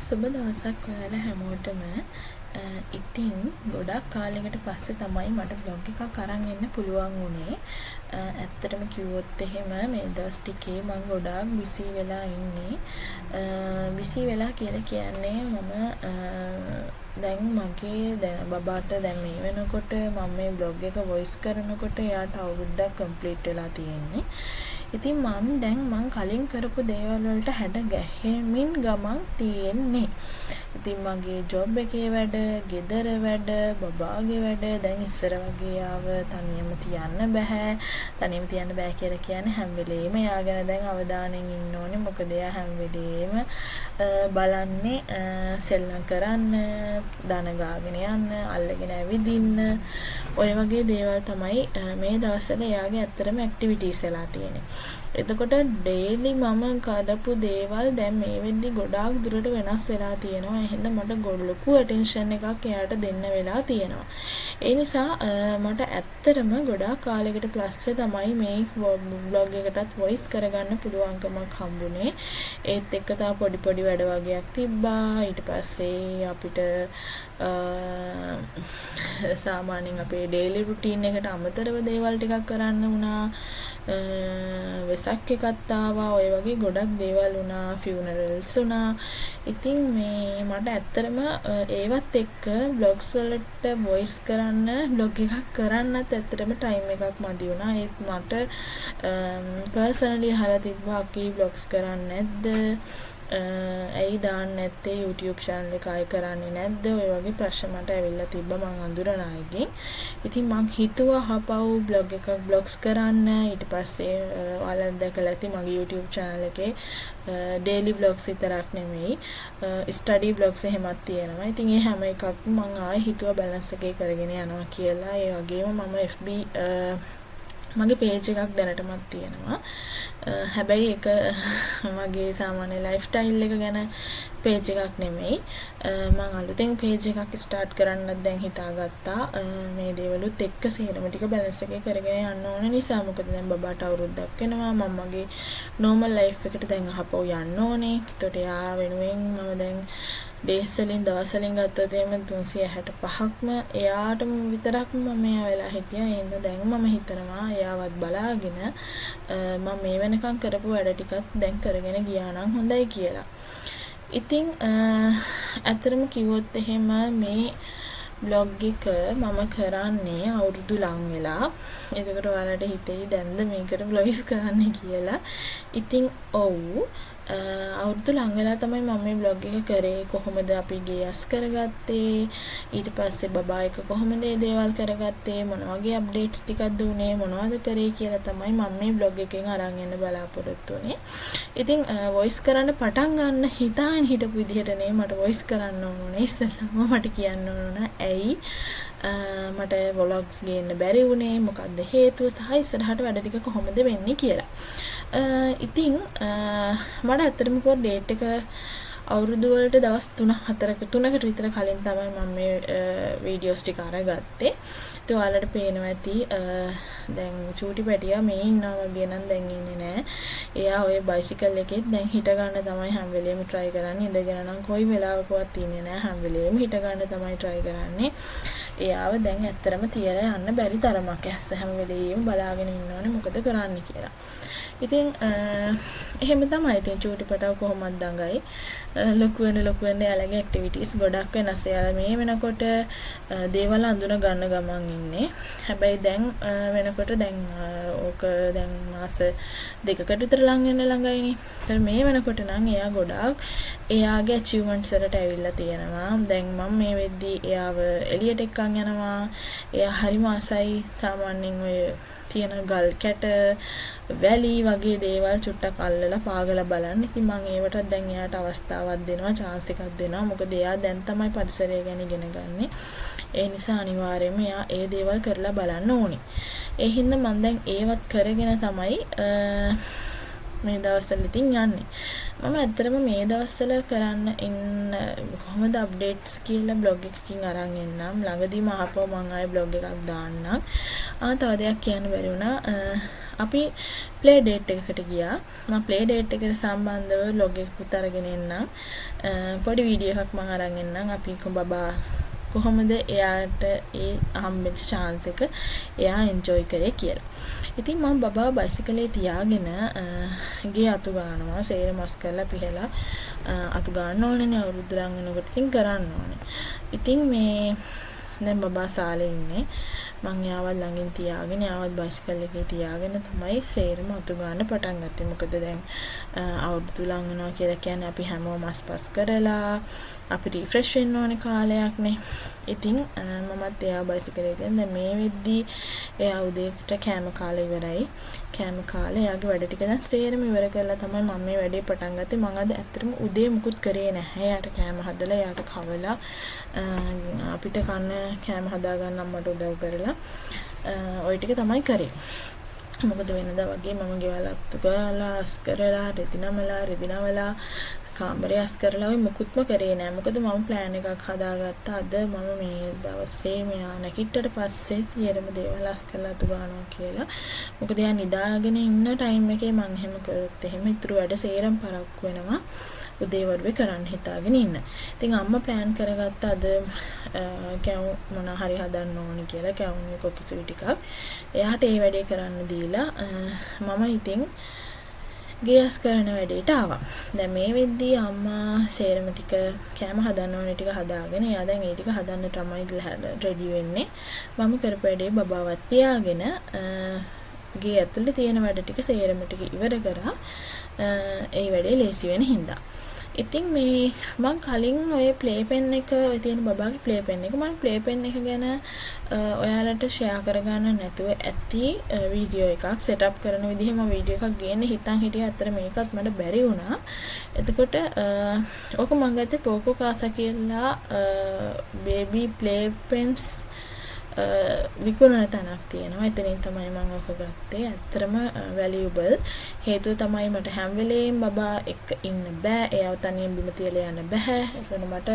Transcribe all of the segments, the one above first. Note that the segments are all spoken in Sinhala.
සුබ දවසක් ඔයාලා හැමෝටම. ඉතින් ගොඩක් කාලයකට පස්සේ තමයි මට බ්ලොග් එකක් අරන් එන්න පුළුවන් වුණේ. ඇත්තටම කිව්වොත් එහෙම මේ දවස් ටිකේ මම ගොඩාක් බිසි වෙලා ඉන්නේ. බිසි වෙලා කියලා කියන්නේ මම දැන් මගේ බබාට දැන් මේ වෙනකොට මම මේ බ්ලොග් එක වොයිස් කරනකොට එයාට අවුරුද්දක් කම්ප්ලීට් වෙලා තියෙන්නේ. ඉතින් මං කලින් කරපු දේවල් වලට හැඩ ගැහෙමින් ගමන් තියෙන්නේ. ඉතින් මගේ ජොබ් එකේ වැඩ, ගෙදර වැඩ, බබාගේ වැඩ දැන් ඉස්සර වගේ ආව තනියම තියන්න බෑ. තනියම තියන්න බෑ කියලා කියන්නේ හැම වෙලේම එයා ගැන දැන් අවධානයෙන් ඉන්න ඕනේ. මොකද එයා හැම වෙලේම බලන්නේ සෙල්ලම් කරන්න, දන ගාගෙන යන්න, අල්ලගෙන ඇවිදින්න. ඔය වගේ දේවල් තමයි මේ දවස්වල එයාගේ ඇත්තටම ඇක්ටිවිටීස් වෙලා තියෙන්නේ. එතකොට ඩේලි මම කරපු දේවල් දැන් මේ වෙද්දි ගොඩාක් දුරට වෙනස් වෙලා තියෙනවා. එහෙනම් මට ලොකු ඇටෙන්ෂන් එකක් එයාට දෙන්න වෙලා තියෙනවා. ඒ නිසා මට ඇත්තටම ගොඩාක් කාලයකට පස්සේ තමයි මේ බ්ලොග් එකටත් වොයිස් කරගන්න පුළුවන්කමක් හම්බුනේ. ඒත් එක්ක තා පොඩි වැඩ වගේක් තිබ්බා. ඊට පස්සේ අපිට සාමාන්‍යයෙන් අපේ ඩේලි රුටීන් එකට අමතරව දේවල් ටිකක් කරන්න වුණා. වෙසක් එකත් ආවා. ඔය වගේ ගොඩක් දේවල් වුණා. ෆියුනරල්ස් වුණා. ඉතින් මේ මට ඇත්තටම ඒවත් එක්ක බ්ලොග්ස් වලට වොයිස් කරන්න, බ්ලොග් එකක් කරන්නත් ඇත්තටම ටයිම් එකක් මදි වුණා. ඒත් මට පර්සනලි අහලා තිබ්බා අකී බ්ලොග්ස් කරන්නේ නැද්ද? ඇයි දාන්න නැත්තේ YouTube channel එක ආයෙ කරන්නේ නැද්ද? ඔය වගේ ප්‍රශ්න මට ඇවිල්ලා තිබ්බා මං අඳුරන අයගෙන්. ඉතින් මං හිතුවා හපව් බ්ලොග්ස් කරන්න. ඊට පස්සේ ඔයාලා දැකලා ඇති මගේ YouTube channel එකේ daily vlogs විතරක් නෙමෙයි study vlogs එහෙමත් තියෙනවා. ඉතින් ඒ හැම එකක්ම මං ආයෙ හිතුවා balance එකේ කරගෙන යනවා කියලා. ඒ වගේම මම FB මගේ page එකක් දැනටමත් තියෙනවා. හැබැයි ඒක මගේ සාමාන්‍ය ලයිෆ්ස්ටයිල් එක ගැන page එකක් නෙමෙයි. මම අලුතෙන් page එකක් start කරන්නත් දැන් හිතාගත්තා. මේ දේවලුත් එක්ක සේරම ටික balance එකේ කරගෙන යන්න ඕන නිසා. මොකද දැන් බබාට අවුරුද්දක් වෙනවා. මම මගේ normal life එකට දැන් අහපව යන්න ඕනේ. ඒතකොට යා වෙනුවෙන් මම දැන් days වලින් දවස් වලින් ගත්තොත් එහෙම 365ක්ම එයාටම විතරක්ම මම එයා වෙලා හිටියා. එහෙනම් දැන් මම හිතනවා එයාවත් බලාගෙන මම මේ වෙනකන් කරපු වැඩ ටිකත් දැන් කරගෙන ගියා නම් හොඳයි කියලා. ඉතින් ඇත්තටම කිව්වොත් එහෙම මේ බ්ලොග් එක මම කරන්නේ අවුරුදු ලං වෙලා. ඒකට ඔයාලට හිතෙයි දැන්ද මේකට බ්ලොග්ස් කරන්න කියලා. ඉතින් ඔව් අවුරුදු ලං වෙලා තමයි මම මේ බ්ලොග් එක කරේ. කොහොමද අපි ගේස් කරගත්තේ, ඊට පස්සේ බබා එක කොහොමද මේ දේවල් කරගත්තේ, මොන වගේ අප්ඩේට්ස් ටිකක්ද දුන්නේ, මොනවද කරේ කියලා තමයි මම මේ බ්ලොග් එකෙන් අරන් එන්න බලාපොරොත්තු වෙන්නේ. ඉතින් වොයිස් කරන්න පටන් ගන්න හිතාගෙන හිටපු විදිහට නේ මට වොයිස් කරන්න ඕනේ. ඉස්සෙල්ලාම මට කියන්න ඕන ඇයි මට vlogs ගේන්න බැරි වුණේ, මොකක්ද හේතුව සහ ඉස්සරහට වැඩ ටික කොහොමද වෙන්නේ කියලා. ඉතින් මට ඇත්තටම ඩේට් එක අවුරුදු වලට දවස් 3-4කට විතර කලින් තමයි මම මේ වීඩියෝස් ටික අරගත්තේ. ඉතින් ඔයාලට පේනවා ඇති දැන් චූටි පැටියා මේ ඉන්නවා වගේ නම් දැන් ඉන්නේ නැහැ. එයා ඔය බයිසිකල් එකෙත් දැන් හිට ගන්න තමයි හැම වෙලේම try කරන්නේ. ඉඳගෙන නම් කොයි වෙලාවකවත් ඉන්නේ නැහැ. හැම වෙලේම හිට ගන්න තමයි try කරන්නේ. එයාව දැන් ඇත්තරම තියලා යන්න බැරි තරමක් ඇස්ස හැම වෙලේම බලාගෙන ඉන්න ඕනේ මොකද කරන්නේ කියලා. ඉතින් එහෙම තමයි. ඉතින් චූටි පැටව කොහොමද දඟයි. ලොකු වෙන යාළගේ ඇක්ටිවිටීස් ගොඩක් වෙනස්. යාළ මේ වෙනකොට දේවල් අඳුන ගන්න ගමන් ඉන්නේ. හැබැයි දැන් වෙනකොට දැන් ඕක දැන් මාස 2කට විතර ලඟ වෙන ළඟයිනේ. ඒතර මේ වෙනකොට නම් එයා ගොඩාක් එයාගේ achievements වලට ඇවිල්ලා තියෙනවා. දැන් මම මේ වෙද්දි එයාව එළියට එක්කන් යනවා. එයා හරිම ආසයි සාමාන්‍යයෙන් ඔය තියෙන ගල් කැට වැලි වගේ දේවල් චුට්ටක් අල්ලලා පාගලා බලන්න. ඉතින් මම ඒවටත් දැන් එයාට අවස්ථාවක් දෙනවා, chance එකක් දෙනවා. මොකද එයා දැන් තමයි පරිසරය ගැන ඉගෙන ගන්නෙ. ඒ නිසා අනිවාර්යයෙන්ම එයා ඒ දේවල් කරලා බලන්න ඕනේ. ඒ හින්දා මම දැන් ඒවත් කරගෙන තමයි මේ දවස්වල ඉතින් යන්නේ. මම ඇත්තටම මේ දවස්වල කරන්න ඉන්න කොහොමද අප්ඩේට්ස් කියලා බ්ලොග් එකකින් අරන් එන්නම්. ළඟදීම අහපුවා මම ආයේ බ්ලොග් එකක් දාන්නම්. තව දෙයක් කියන්න බැරි වුණා. අපි ප්ලේ ඩේට් එකකට ගියා. මම ප්ලේ ඩේට් එකට සම්බන්ධව බ්ලොග් එකකුත් අරගෙන එන්නම්. පොඩි වීඩියෝ එකක් මම අරන් එන්නම්. අපි බබා කොහොමද එයාට ඒ හම්බෙච්ච chance එක එයා enjoy කරේ කියලා. ඉතින් මම බබා බයිසිකලේ තියාගෙන ගේ අතු ගන්නවා. සේර මස් කරලා පිහලා අතු ගන්න ඕනේ අවුරුදු ලඟ වෙනකොට ඉතින් කරන්න ඕනේ. ඉතින් මේ දැන් බබා සාලේ ඉන්නේ. මං යාවත් ළඟින් තියාගෙන යාවත් බයිසිකල් එකේ තියාගෙන තමයි සේරම අතු ගන්න පටන් ගත්තේ. මොකද දැන් අවුරුදු ලඟ වෙනවා කියලා කියන්නේ අපි හැමෝම මස්පස් කරලා අපි රිෆ්‍රෙෂ් වෙන්න ඕනේ කාලයක්නේ. ඉතින් මමත් එයා බයිසිකලේ තියන දැන් මේ වෙද්දී එයා උදේට කෑම කාලේ ඉවරයි. කෑම කාලේ එයාගේ වැඩ ටික දැන් සේරම ඉවර කරලා තමයි මම මේ වැඩේ පටන් ගත්තේ. මම අද ඇත්තටම උදේ මුකුත් කරේ නැහැ. එයාට කෑම හදලා එයාට කවලා අපිට කන්න කෑම හදා ගන්න අම්මට උදව් කරලා ওই ටික තමයි කරේ. මොකද වෙනදා වගේ මම ගෙවල් අත්තු ගාලා අස් කරලා රෙදිනමලා කාමරය අස් කරලා ඔය මුකුත්ම කරේ නෑ. මොකද මම ප්ලෑන් එකක් හදාගත්තා. අද මම මේ දවසේ මෙයා නැගිට්ටට පස්සේ සියලුම දේවල් අස් කරලා අතු ගන්නවා කියලා. මොකද එයා නිදාගෙන ඉන්න ටයිම් එකේ මම එහෙම කරොත් එහෙම ඉතුරු වැඩ සේරම පරක්කු වෙනවා. උදේ වරුවේ කරන්න හිතාගෙන ඉන්න. ඉතින් අම්මා ප්ලෑන් කරගත්ත අද කැවුම් මොන හරි හදන්න ඕනි කියලා කැවුම්ගේ කොකිසුයි ටිකක් එයාට ඒ වැඩේ කරන්න දීලා මම ඉතින් ගියස් කරන වැඩේට ආවා. දැන් මේ වෙද්දී අම්මා සේරම ටික කැම හදන්න ඕනේ ටික හදාගෙන එයා දැන් ඒ ටික හදන්න තමයි රෙඩි වෙන්නේ. මම කරපු වැඩේ බබාවත් තියාගෙන ගේ ඇතුලේ තියෙන වැඩ ටික සේරම ටික ඉවර කරා. ඒ වැඩේ ලේසි වෙන හින්දා. ඉතින් මේ මම කලින් ඔය ප්ලේ පෙන් එක තියෙන බබාගේ ප්ලේ පෙන් එක මම ප්ලේ පෙන් එක ගැන ඔයාලට ෂෙයා කරගන්න නැතුව ඇති වීඩියෝ එකක් සෙටප් කරන විදිහ මම වීඩියෝ එකක් ගේන්න හිතන් හිටියා. අතර මේකත් මට බැරි වුණා. එතකොට ඕක මම ගත්තේ පෝකෝ කාසා කියලා බේබි ප්ලේ පෙන්ස් විකුණන තැනක් තියෙනවා. එතනින් තමයි මම ඔක ගත්තේ. ඇත්තටම වැලියබල්. හේතුව තමයි මට හැම වෙලේම බබා එක්ක ඉන්න බෑ. එයාව තනියෙන් බිම තියලා යන්න බෑ. ඒකන මට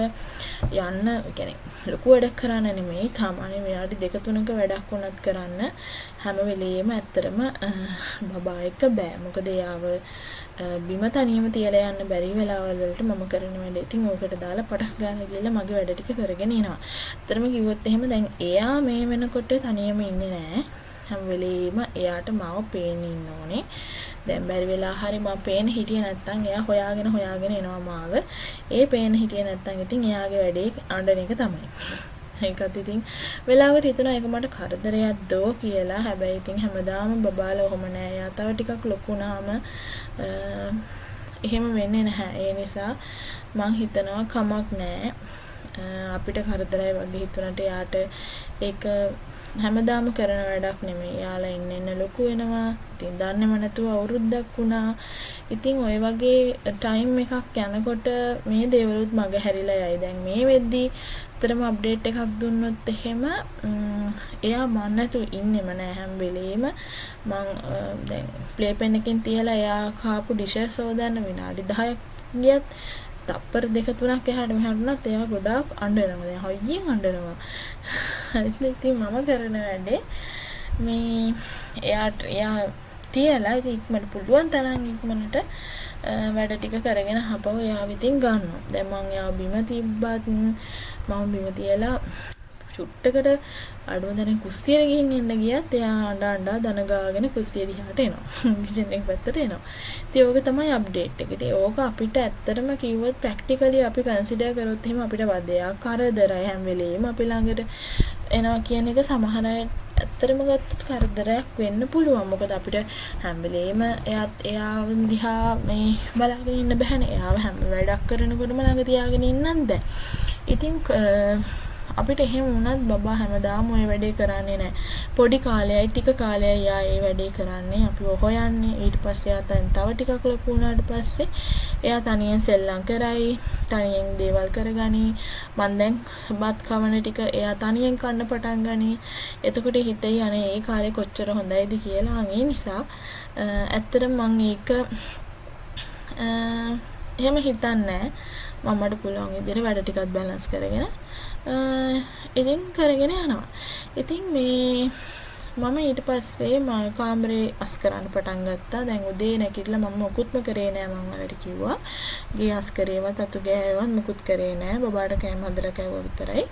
යන්න කියන්නේ ලොකු වැඩක් කරන්න නෙමෙයි. සාමාන්‍ය විනාඩි 2-3ක වැඩක් වුණත් කරන්න හැම වෙලේම ඇත්තටම බබා එක්ක බෑ. මොකද එයාව බිම තනියම තියලා යන්න බැරි වෙලාවල් වලට මම කරන වැඩ ඉතින් ඕකට දාලා පටස් ගන්න ගිහලා මගේ වැඩ ටික කරගෙන එනවා. ඇත්තටම කිව්වොත් එහෙම දැන් එයා මේ වෙනකොට තනියම ඉන්නේ නෑ. හැම වෙලේම එයාට මාව පේන්න ඉන්න ඕනේ. දැන් බැරි වෙලා හරි මම පේන හිටියේ නැත්තම් එයා හොයාගෙන එනවා මාව. ඒ පේන හිටියේ නැත්තම් ඉතින් එයාගේ වැඩේ අඬන එක තමයි. ඒකත් ඉතින් වෙලාවකට හිතනවා ඒක මට කරදරයක් දෝ කියලා. හැබැයි ඉතින් හැමදාම බබාලා ඔහොම නෑ. එයා තව ටිකක් ලොකු වුණාම එහෙම වෙන්නේ නැහැ. ඒ නිසා මං හිතනවා කමක් නෑ. අපිට කරදරයි වගේ හිතුණට යාට ඒක හැමදාම කරන වැඩක් නෙමෙයි. යාලා ඉන්න ලොකු වෙනවා. ඉතින් දන්නේම නැතුව අවුරුද්දක් වුණා. ඉතින් ওই වගේ ටයිම් එකක් යනකොට මේ දේවලුත් මග හැරිලා යයි. දැන් මේ වෙද්දී අතරම අප්ඩේට් එකක් දුන්නොත් එහෙම එයා මන් නැතුව ඉන්නෙම නෑ හැම වෙලේම. මං දැන් ප්ලේ පෙන් එකෙන් තියලා එයා කාපු ඩිෂස් හොදන්න විනාඩි 10ක් ගියත් තප්පර 2-3ක් එහාට මෙහාට වුණත් එයා ගොඩාක් අඬනවා. දැන් හයියෙන් අඬනවා. ඉතින් මම කරන වැඩේ මේ එයා තියලා ඉක්මනට පුළුවන් තරම් ඉක්මනට වැඩ ටික කරගෙන හපව එයා විතින් ගන්නවා. දැන් මං එයා බිම තිබ්බත් මම බිම තියලා චුට්ටකට අඩුව දැන කුස්සියට ගිහින් එන්න ගියත් එයා අඬ දන ගාගෙන කුස්සිය දිහාට එනවා. කිචන් එක පැත්තට එනවා. ඉතින් ඕක තමයි අප්ඩේට් එක. ඉතින් ඕක අපිට ඇත්තටම කිව්වොත් ප්‍රැක්ටිකලි අපි කන්සිඩර් කරොත් එහෙම අපිට වදයක් කරදරයි හැම වෙලේම අපි ළඟට එනවා කියන එක සමහර අය ඇත්තටම ගත්තොත් කරදරයක් වෙන්න පුළුවන්. මොකද අපිට හැම වෙලේම එයාව දිහා මේ බලාගෙන ඉන්න බෑනේ. එයාව හැම වැඩක් කරනකොටම ළඟ තියාගෙන ඉන්නත් බෑ. ඉතින් අපිට එහෙම වුණත් බබා හැමදාම ওই වැඩේ කරන්නේ නැහැ. පොඩි කාලයයි ටික කාලයයි යා ඒ වැඩේ කරන්නේ. අපිව හොයන්නේ. ඊට පස්සේ යා තව ටිකක් ලොකු වුණාට පස්සේ එයා තනියෙන් සෙල්ලම් කරයි. තනියෙන් දේවල් කරගනි. මං දැන් බත් කවන ටික එයා තනියෙන් කන්න පටන් ගනි. එතකොට හිතේ අනේ ඒ කාලේ කොච්චර හොඳයිද කියලා. ඒ නිසා ඇත්තටම මං ඒක එහෙම හිතන්නේ මමට පුළුවන් විදිහට වැඩ ටිකක් බැලන්ස් කරගෙන ඉතින් කරගෙන යනවා. ඉතින් මේ මම ඊට පස්සේ මම කාමරේ අස් කරන්න පටන් ගත්තා. දැන් උදේ නැගිටලා මම මොකුත්ම කරේ නෑ. මම වලට කිව්වා ගේ අස් කරේවත් අතු ගෑවවත් මොකුත් කරේ නෑ. බබාට කෑම හදලා කෑවා විතරයි.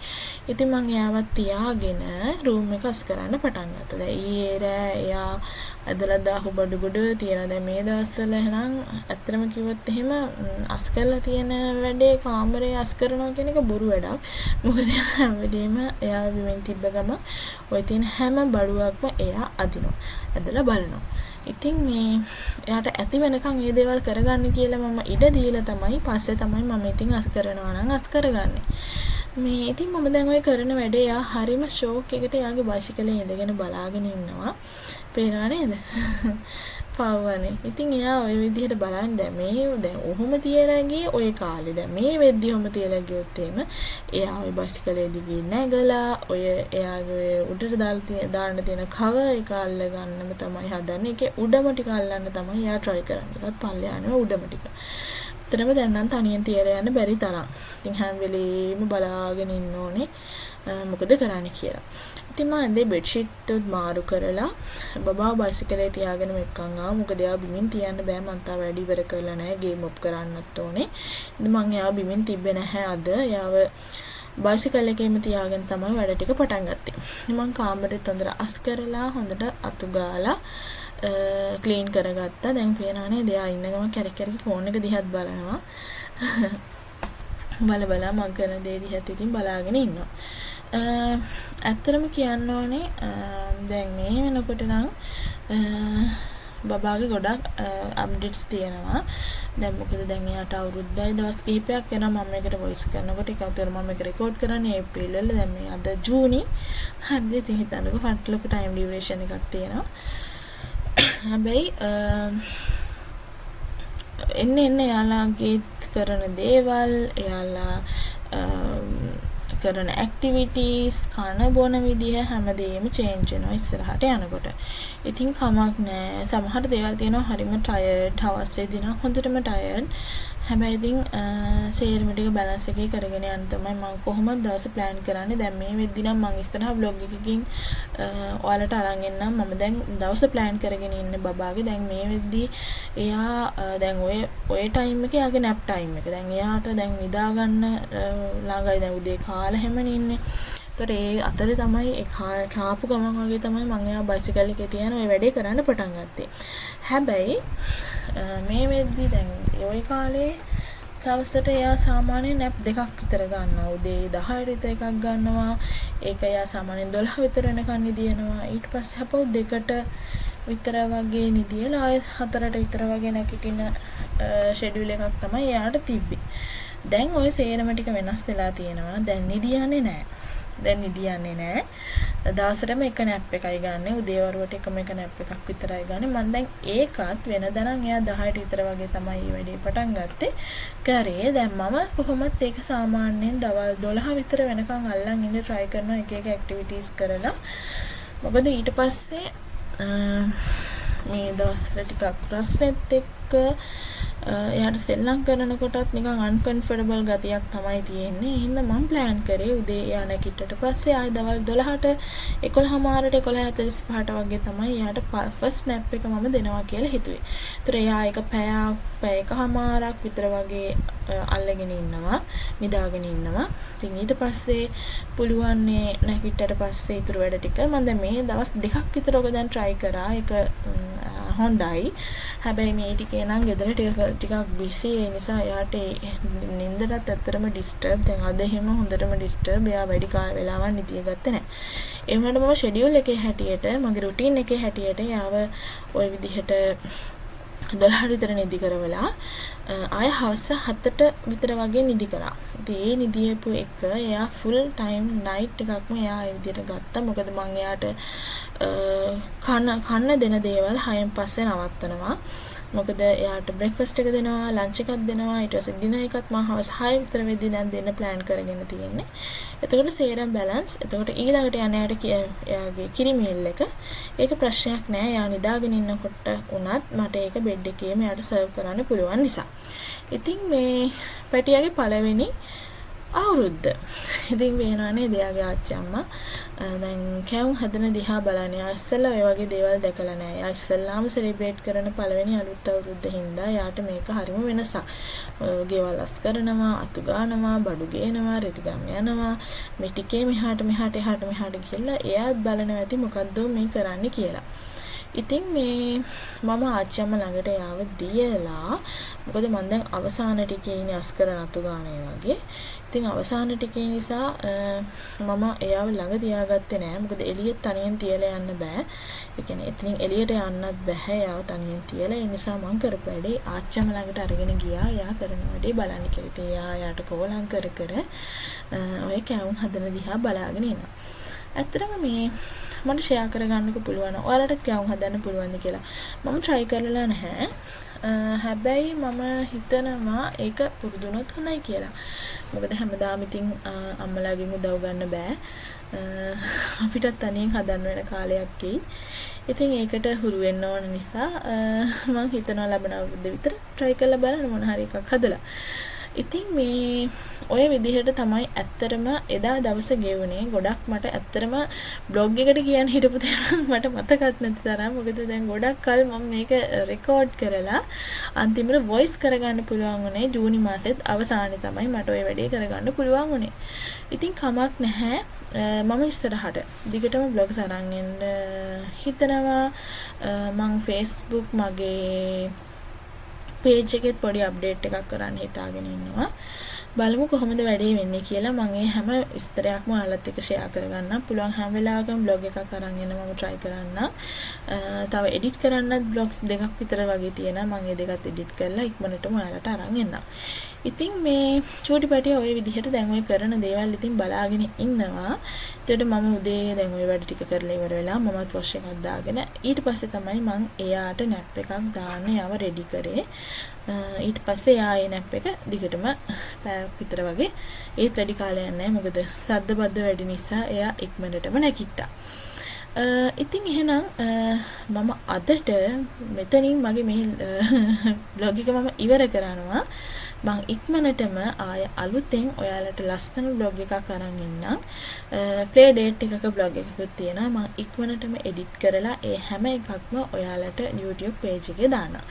ඉතින් මම එයාවත් තියාගෙන රූම් එක අස් කරන්න පටන් ගත්තා. දැන් ඊයේ රෑ එයා ඇදලා දාහු බඩුගොඩ තියෙනවා. දැන් මේ දවස්වල එහෙනම් ඇත්තටම කිව්වොත් එහෙම අස් කරලා තියෙන වැඩේ කාමරේ අස් කරනවා කියන එක බොරු වැඩක්. මොකද හැම වෙලේම එයා බිමින් තිබ්බ ගම ඔය තියෙන හැම බඩුවක්ම එයා අදිනවා. ඇදලා බලනවා. ඉතින් මේ එයාට ඇති වෙනකන් මේ දේවල් කරගන්න කියලා මම ඉඩ දීලා තමයි පස්සේ තමයි මම ඉතින් අස් කරනවා නම් අස් කරගන්නේ. මේ ඉතින් මම දැන් ඔය කරන වැඩේ යා හරිම ෂෝක් එකකට යාගේ බයිසිකලේ ඉඳගෙන බලාගෙන ඉන්නවා. පේනවා නේද? පවවනේ. ඉතින් එයා ඔය විදිහට බලන් දැන් ඔහොම තියලා ගියේ ඔය කාලේ. දැන් මේ වෙද්දි ඔහොම තියලා ගියොත් එහෙම එයා ඔය බයිසිකලේ දිගේ නැගලා ඔය එයාගේ උඩට දාන්න තියෙන කව එක අල්ල ගන්නම තමයි හදන්නේ. ඒකේ උඩම ටික අල්ලන්න තමයි එයා try කරන්නේ. ඒකත් පල්ලෙහානේ උඩම ටික. ඇත්තටම දැන් නම් තනියෙන් තියලා යන්න බැරි තරම්. ඉතින් හැම වෙලේම බලාගෙන ඉන්න ඕනේ මොකද කරන්නේ කියලා. ඉතින් මම ඇඳේ බෙඩ්ෂීට් මාරු කරලා බබා බයිසිකලේ තියාගෙන මෙක්කන් ආවා. මොකද එයා බිමින් තියන්න බෑ. මං තාම වැඩි ඉවර කරලා නැහැ. ගේම් ඔප් කරන්නත් ඕනේ. ඉතින් මං එයා බිමින් තිබ්බේ නැහැ අද. එයාව බයිසිකල් එකේම තියාගෙන තමයි වැඩ ටික පටන් ගත්තේ. ඉතින් මං කාමරෙත් හොඳට අස් කරලා හොඳට අතු ගාලා ක්ලීන් කරගත්තා. දැන් පේනවා නේද? එයා ඉන්න ගමන් කැරක් කැරක් ෆෝන් එක දිහාත් බලනවා. බල මං කරන දේ දිහාත් ඉතින් බලාගෙන ඉන්නවා. ඇත්තටම කියන්න ඕනේ දැන් මේ වෙනකොට නම් බබාගේ ගොඩක් අප්ඩේට්ස් තියෙනවා. දැන් මොකද දැන් එයාට අවුරුද්දයි දවස් කිහිපයක් වෙනවා මම එකට වොයිස් කරනකොට ඒක අතර මම ඒක රෙකෝඩ් කරන්නේ ඒප්‍රිල් වල. දැන් මේ අද ජූනි. හරිද? ඉතින් හිතන්නකෝ ෆන්ට් ලොකු ටයිම් ඩියුරේෂන් එකක් තියෙනවා. හැබැයි එන්න එයාලාගේ කරන දේවල් එයාලා කරන ඇක්ටිවිටීස් කන බොන විදිහ හැමදේම චේන්ජ් වෙනවා ඉස්සරහට යනකොට. ඉතින් කමක් නෑ. සමහර දේවල් තියෙනවා හරිම ටයර්ඩ්. හවසේ දින හොඳටම ටයර්ඩ්. හැබැයි ඉතින් සේරම ටික බැලන්ස් එකේ කරගෙන යන්න තමයි මම කොහොමද දවස් ප්ලෑන් කරන්නේ. දැන් මේ වෙද්දි නම් මම ඉස්සරහ vlog එකකින් ඔයාලට අරන් එන්නම්. මම දැන් දවස් ප්ලෑන් කරගෙන ඉන්නේ බබාගේ. දැන් මේ වෙද්දි එයා දැන් ඔය ටයිම් එකේ යාගේ නැප් ටයිම් එක. දැන් එයාට දැන් නිදා ගන්න ළඟයි. දැන් උදේ කාලා හැමනේ ඉන්නේ. ඒතර ඒ අතරේ තමයි ඒ කාපු ගමන් වගේ තමයි මම එයා බයිසිකල් එකේ තියන ඔය වැඩේ කරන්න පටන් ගත්තේ. හැබැයි මේ වෙද්දි දැන් ওই කාලේ දවසට එයා සාමාන්‍යයෙන් නැප් දෙකක් විතර ගන්නවා. උදේ 10ට විතර එකක් ගන්නවා. ඒක එයා සාමාන්‍යයෙන් 12 විතර වෙනකන් නිදිනවා. ඊට පස්සේ අපෝ 2ට විතර වගේ නිදියලා ආයෙ 4ට විතර වගේ නැගිටින ෂෙඩියුල් එකක් තමයි එයාට තිබ්බේ. දැන් ওই සේරම ටික වෙනස් වෙලා තියෙනවා. දැන් නිදියන්නේ නැහැ. දවසටම එක නැප් එකයි ගන්න. උදේ වරුවට එකම එක නැප් එකක් විතරයි ගන්න. මම දැන් ඒකත් වෙනදනම් එයා 10ට විතර වගේ තමයි මේ වැඩේ පටන් ගත්තේ. කරේ දැන් මම කොහොමත් ඒක සාමාන්‍යයෙන් දවල් 12 විතර වෙනකන් අල්ලන් ඉන්න try කරනවා එක ඇක්ටිවිටීස් කරලා. මොකද ඊට පස්සේ මේ දවස්වල ටිකක් ප්‍රශ්නෙත් එක්ක එයාට සෙල්ලම් කරනකොටත් නිකන් අන්කම්ෆර්ටබල් ගතියක් තමයි තියෙන්නේ. එහෙනම් මම ප්ලෑන් කරේ උදේ එයා නැගිටට පස්සේ ආයෙ දවල් 12ට 11:00ට 11:45ට වගේ තමයි එයාට ෆස්ට් නැප් එක මම දෙනවා කියලා හිතුවේ. ඒතර එයා එක පැය එකමාරක් විතර වගේ අල්ලගෙන ඉන්නවා, නිදාගෙන ඉන්නවා. ඉතින් ඊට පස්සේ පුළුවන් නැගිටට පස්සේ ඊටු වැඩ ටික මම දැන් මේ දවස් දෙකක් විතර ඔක දැන් try කරා. ඒක හොඳයි. හැබැයි මේ ටිකේ නම් ගෙදර ටිකක් බිසි. ඒ නිසා එයාට නින්දටත් ඇත්තටම ඩිස්ටර්බ්. දැන් අද එහෙම හොඳටම ඩිස්ටර්බ්. එයා වැඩි වෙලාවක් නිදිය ගත්තේ නැහැ. ඒ වුණාට මම ෂෙඩියුල් එකේ හැටියට මගේ රුටීන් එකේ හැටියට යාව ওই විදිහට 12 විතර නිදි කරවලා ආය හවස 7ට විතර වගේ නිදි කරා. ඉතින් ඒ නිදියපු එක එයා ෆුල් ටයිම් නයිට් එකක්ම එයා ඒ විදිහට ගත්තා. මොකද මම එයාට කන්න දෙන දේවල් 6න් පස්සේ නවත්තනවා. මොකද එයාට බ්‍රෙක්ෆාස්ට් එක දෙනවා, ලන්ච් එකක් දෙනවා, ඊට පස්සේ ඩිනර් එකත් මම හවස් 6 විතර වෙද්දී දැන් දෙන්න ප්ලෑන් කරගෙන තියෙන්නේ. එතකොට සේරම බැලන්ස්. එතකොට ඊළඟට යන එයාගේ කිරි මීල් එක. ඒක ප්‍රශ්නයක් නෑ. එයා නිදාගෙන ඉන්නකොට උනත් මට ඒක බෙඩ් එකේම එයාට සර්ව් කරන්න පුළුවන් නිසා. ඉතින් මේ පැටියාගේ පළවෙනි අවුරුද්ද. ඉතින් වෙනවනේ එයාගේ ආච්චි අම්මා දැන් කැවුම් හදන දිහා බලන්නේ. එයා ඉස්සෙල්ලා ඔය වගේ දේවල් දැකලා නැහැ. එයා ඉස්සෙල්ලාම සෙලිබ්‍රේට් කරන පළවෙනි අලුත් අවුරුද්ද හින්දා එයාට මේක හරිම වෙනසක්. ගෙවල් අස් කරනවා, අතු ගන්නවා, බඩු ගේනවා, රෙදි ගම් යනවා. මේ ටිකේ මෙහාට එහාට ගිහලා එයාත් බලනවා ඇති මොකද්ද මේ කරන්නේ කියලා. ඉතින් මේ මම ආච්චි අම්මා ළඟට යාව දීලා මොකද මම දැන් අවසාන ටිකේ ඉන්නේ අස් කරන අතු ගානේ වගේ. ඉතින් අවසාන ටිකේ නිසා මම එයාව ළඟ තියාගත්තේ නෑ. මොකද එළියට තනියෙන් තියලා යන්න බෑ. ඒ කියන්නේ එතනින් එළියට යන්නත් බෑ. එයාව තනියෙන් තියලා. ඒ නිසා මම කරපු වැඩේ ආච්චිම ළඟට අරගෙන ගියා. එයා කරන වැඩේ බලන්න කියලා. ඉතින් එයා යාට කෝලම් කර ඔය කැවුම් හදන දිහා බලාගෙන ඉනවා. ඇත්තටම මේ මට ෂෙයා කරගන්නක පුළුවන්. ඔයාලටත් කැවුම් හදන්න පුළුවන්ද කියලා. මම try කරලා නැහැ. හැබැයි මම හිතනවා ඒක පුරුදුනොත් හොඳයි කියලා. මොකද හැමදාම ඉතින් අම්මලාගෙන් උදව් ගන්න බෑ. අපිටත් තනියෙන් හදන්න වෙන කාලයක් එයි. ඉතින් ඒකට හුරු වෙන්න ඕන නිසා මම හිතනවා ලබන අවුරුද්ද විතර try කරලා බලන්න මොන හරි එකක් හදලා. ඉතින් මේ ඔය විදිහට තමයි ඇත්තටම එදා දවසේ ගෙවුනේ. ගොඩක් මට ඇත්තටම බ්ලොග් එකට කියන්න හිටපු දේවල් මට මතකත් නැති තරම්. මොකද දැන් ගොඩක් කල් මම මේක රෙකෝඩ් කරලා අන්තිමට වොයිස් කරගන්න පුළුවන් වුණේ ජූනි මාසෙත් අවසානයේ තමයි මට ඔය වැඩේ කරගන්න පුළුවන් වුණේ. ඉතින් කමක් නැහැ. මම ඉස්සරහට දිගටම බ්ලොග්ස් අරන් එන්න හිතනවා. මම Facebook මගේ page එකෙත් පොඩි අප්ඩේට් එකක් කරන්න හිතාගෙන ඉන්නවා. බලමු කොහොමද වැඩේ වෙන්නේ කියලා. මම මේ හැම විස්තරයක්ම ඔයාලත් එක්ක ෂෙයා කරගන්නම්. පුළුවන් හැම වෙලාවකම බ්ලොග් එකක් අරන් එන්න මම try කරන්නම්. තව එඩිට් කරන්නත් බ්ලොග්ස් දෙකක් විතර වගේ තියෙනවා. මම ඒ දෙකත් එඩිට් කරලා ඉක්මනටම ඔයාලට අරන් එන්නම්. ඉතින් මේ චූටි පැටිය ඔය විදිහට දැන් ඔය කරන දේවල් ඉතින් බලාගෙන ඉන්නවා. ඒකට මම උදේ දැන් ඔය වැඩ ටික කරලා ඉවර වෙලා මමත් වොෂ් එකක් දාගෙන ඊට පස්සේ තමයි මම එයාට නැප් එකක් දාන්න යව රෙඩි කරේ. ඊට පස්සේ එයා ඒ නැප් එක දිගටම පැයක් විතර වගේ ඒත් වැඩි කාලයක් නැහැ. මොකද සද්ද බද්ද වැඩි නිසා එයා ඉක්මනටම නැගිට්ටා. ඉතින් එහෙනම් මම අදට මෙතනින් මගේ මේ බ්ලොග් එක මම ඉවර කරනවා. මම ඉක්මනටම ආය අලුතෙන් ඔයාලට ලස්සන බ්ලොග් එකක් අරන් එන්නම්. ප්ලේ ඩේට් එකක බ්ලොග් එකකුත් තියෙනවා. මම ඉක්මනටම එඩිට් කරලා ඒ හැම එකක්ම ඔයාලට YouTube page එකේ දානවා.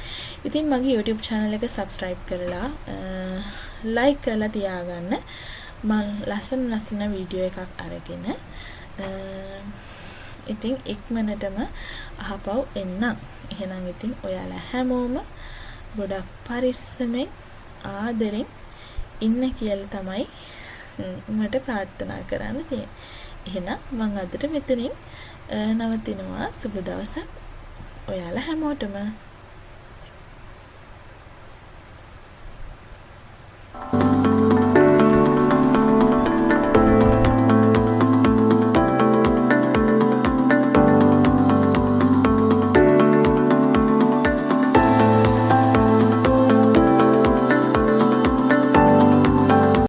ඉතින් මගේ YouTube channel එක subscribe කරලා like කරලා තියාගන්න. මම ලස්සන වීඩියෝ එකක් අරගෙන ඉතින් ඉක්මනටම අහපව් එන්නම්. එහෙනම් ඉතින් ඔයාලා හැමෝම ගොඩක් පරිස්සමෙන් ආදරෙන් ඉන්න කියලා තමයි මට ප්‍රාර්ථනා කරන්න තියෙන්නේ. එහෙනම් මම අදට මෙතනින් නවතිනවා. සුබ දවසක් ඔයාලා හැමෝටම.